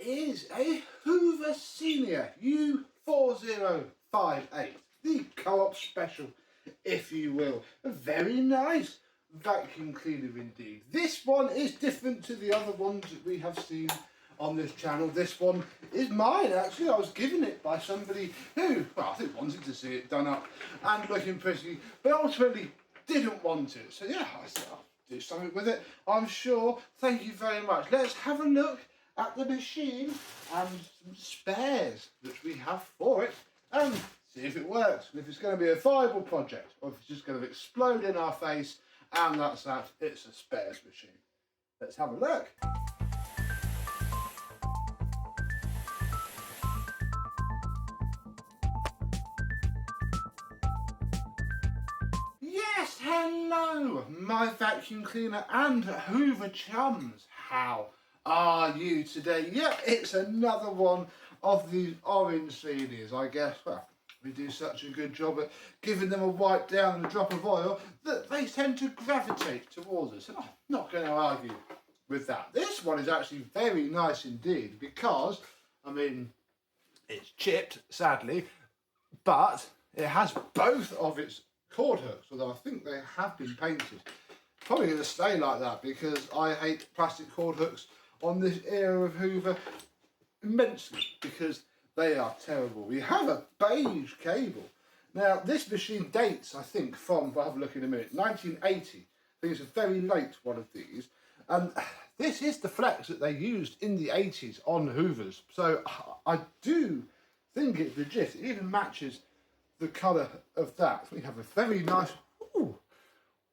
is a Hoover Senior U4058, the co-op special, if you will. A very nice vacuum cleaner indeed. This one is different to the other ones that we have seen on this channel. This one is mine actually. I was given it by somebody who, well, I think wanted to see it done up and looking pretty, but ultimately didn't want it. So yeah, I said I'll do something with it, I'm sure. Thank you very much. Let's have a look at the machine and some spares that we have for it and see if it works and if it's going to be a viable project or if it's just going to explode in our face. And that's that, it's a spares machine. Let's have a look. Yes, hello, my vacuum cleaner and Hoover chums. How are you today? Yep, it's another one of these orange seniors, I guess. Well, we do such a good job at giving them a wipe down and a drop of oil that they tend to gravitate towards us. And I'm not going to argue with that. This one is actually very nice indeed because, I mean, it's chipped, sadly, but it has both of its cord hooks, although I think they have been painted. Probably going to stay like that because I hate plastic cord hooks on this era of Hoover immensely because they are terrible. We have a beige cable. Now, this machine dates, I think, from, we'll have a look in a minute, 1980. I think it's a very late one of these. And this is the flex that they used in the 80s on Hoovers. So I do think it's legit. It even matches the colour of that. We have a very nice, ooh,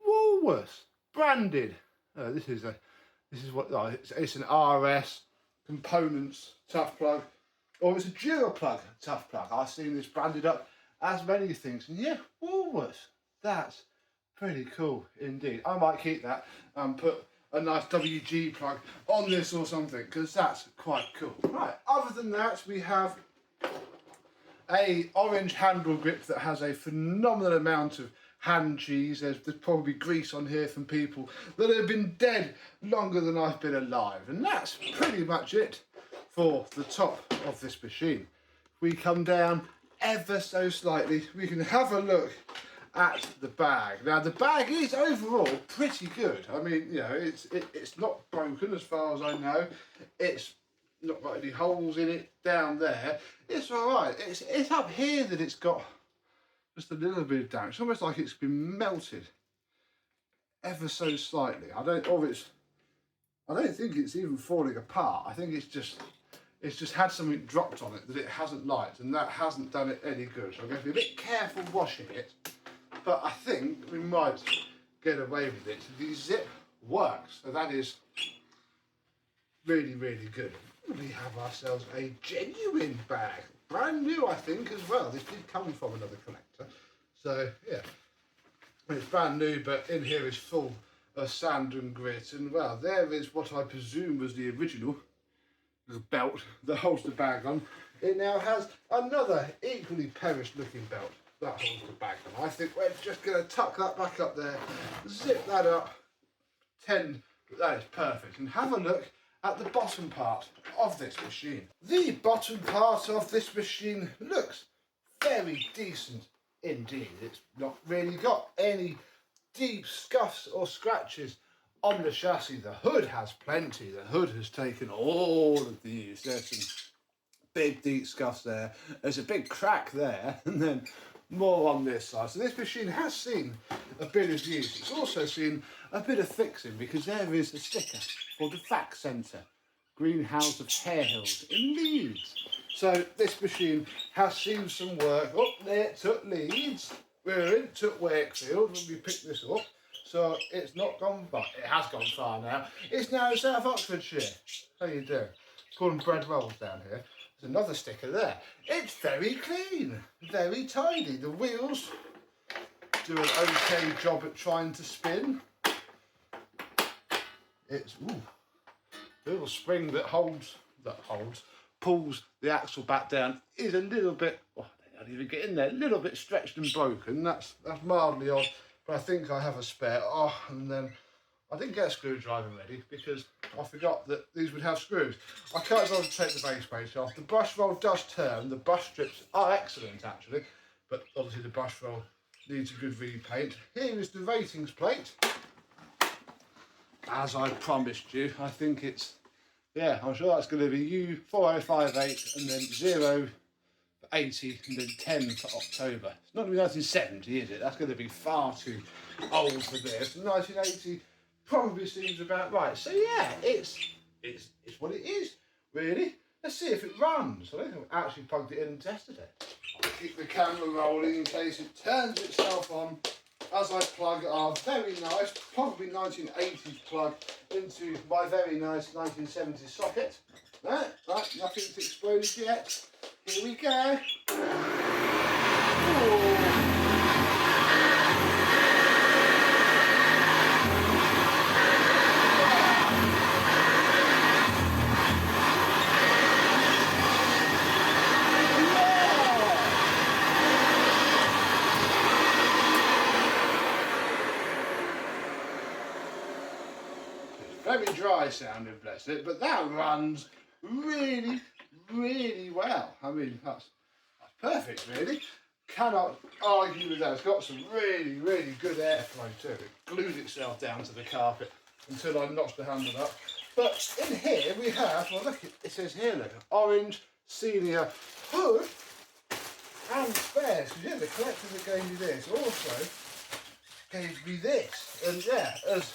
Woolworths branded. This is what, oh, it's an RS components tough plug. Or it's a Duraplug tough plug. I've seen this branded up as many things. And yeah, Woolworths. That's pretty cool indeed. I might keep that and put a nice WG plug on this or something because that's quite cool. Right, other than that, we have a orange handle grip that has a phenomenal amount of hand cheese. There's probably grease on here from people that have been dead longer than I've been alive. And that's pretty much it for the top of this machine. If we come down ever so slightly, we can have a look at the bag. Now the bag is overall pretty good. I mean, you know, it's not broken as far as I know. It's not got any holes in it down there. It's all right. It's up here that it's got just a little bit of damage. It's almost like it's been melted ever so slightly. I don't think it's even falling apart. I think it's just had something dropped on it that it hasn't liked, and that hasn't done it any good. So I'm going to be a bit careful washing it, but I think we might get away with it. The zip works, so that is really, really good. We have ourselves a genuine bag, brand new I think as well. This did come from another collector, so yeah, it's brand new, but in here is full of sand and grit. And well, there is what I presume was the original belt that holds the bag on. It now has another equally perished looking belt that holds the bag on. I think we're just going to tuck that back up there, zip that up, pretend that is perfect, and have a look at the bottom part of this machine. The bottom part of this machine looks very decent indeed. It's not really got any deep scuffs or scratches on the chassis. The hood has plenty. The hood has taken all of these. There's some big deep scuffs there. There's a big crack there, and then more on this side. So this machine has seen a bit of use. It's also seen a bit of fixing because there is a sticker for the Vac Centre, Greenhouse of Hare Hills in Leeds. So this machine has seen some work up there to Leeds. We're into Wakefield when we picked this up. So it's not gone far. It has gone far now. It's now in South Oxfordshire. How you doing? Call them bread rolls down here. There's another sticker there. It's very clean, very tidy. The wheels do an okay job at trying to spin. It's the little spring that pulls the axle back down is a little bit. Oh, they don't even get in there. A little bit stretched and broken. That's mildly odd. But I think I have a spare. Oh, and then I didn't get a screwdriver ready because I forgot that these would have screws. I can't bother to take the base plate off. The brush roll does turn. The brush strips are excellent actually, but obviously the brush roll needs a good repaint. Here is the ratings plate. As I promised you, I think it's, yeah, I'm sure that's going to be U4058 and then 0 for 80 and then 10 for October. It's not going to be 1970, is it? That's going to be far too old for this. 1980 probably seems about right. So yeah, it's what it is, really. Let's see if it runs. I don't think I've actually plugged it in and tested it. I'll keep the camera rolling in case it turns itself on as I plug our very nice, probably 1980s plug into my very nice 1970s socket. Right, nothing's exploded yet. Here we go. Ooh. Very dry sounding, bless it, but that runs really, really well. I mean, that's perfect, really. Cannot argue with that. It's got some really, really good airflow too. It glued itself down to the carpet until I notched the handle up. But in here we have, well look, it says here, look, Orange Senior hood and spares. Because yeah, the collector that gave me this also gave me this. And yeah, as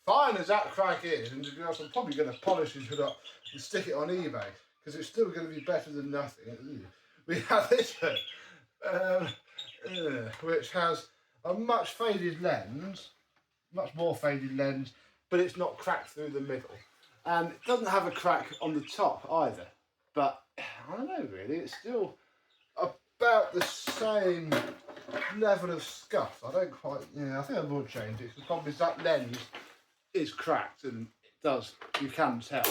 fine as that crack is, and to be honest, I'm probably going to polish his hood up and stick it on eBay because it's still going to be better than nothing. We have this hood, which has a much faded lens, much more faded lens, but it's not cracked through the middle. And it doesn't have a crack on the top either. But I don't know really, it's still about the same level of scuff. I don't quite, yeah, I think I will change it. The problem is that lens is cracked and it does, you can tell.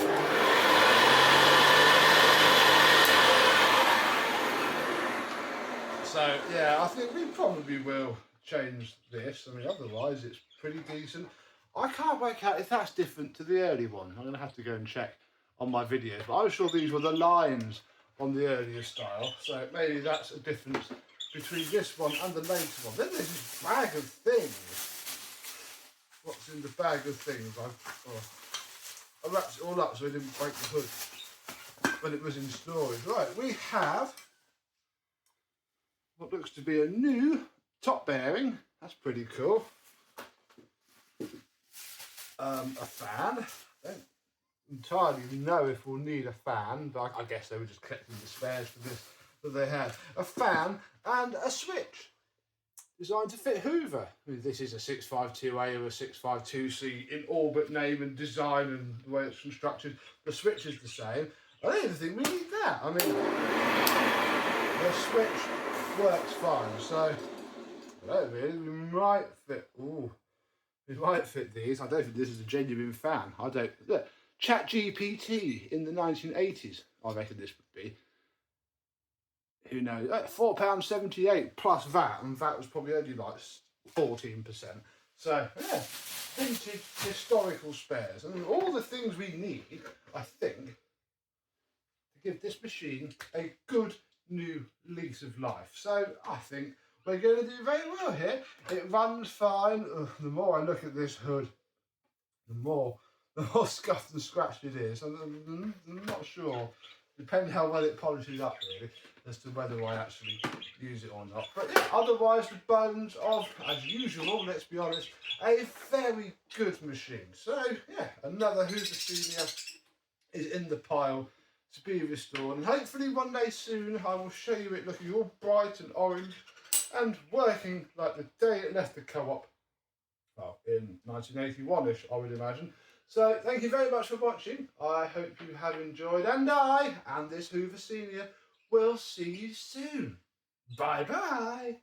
So yeah, I think we probably will change this. I mean, otherwise it's pretty decent. I can't work out if that's different to the early one. I'm gonna have to go and check on my videos, but I was sure these were the lines on the earlier style. So maybe that's a difference between this one and the later one. Then there's this bag of things. What's in the bag of things? I wrapped it all up so it didn't break the hood when it was in storage. Right, we have what looks to be a new top bearing. That's pretty cool. A fan. I don't entirely know if we'll need a fan, but I guess they were just collecting the spares for this that they had. A fan and a switch. Designed to fit Hoover. I mean, this is a 652A or a 652C in all but name and design and the way it's constructed. The switch is the same. I don't even think we need that. I mean, the switch works fine. So, I don't really, we might fit, we might fit these. I don't think this is a genuine fan. I don't, look, ChatGPT in the 1980s, I reckon this would be. Who knows? £4.78 plus VAT, and VAT was probably only like 14%. So yeah, vintage historical spares, and all the things we need, I think, to give this machine a good new lease of life. So I think we're going to do very well here. It runs fine. Ugh, the more I look at this hood, the more scuffed and scratched it is. I'm not sure. Depending how well it polishes up, really, as to whether I actually use it or not. But yeah, otherwise the bones of, as usual, let's be honest, a very good machine. So yeah, another Hoover Senior is in the pile to be restored, and hopefully one day soon I will show you it looking all bright and orange and working like the day it left the co-op, well, in 1981ish, I would imagine. So thank you very much for watching. I hope you have enjoyed, and I and this Hoover Senior will see you soon. Bye bye.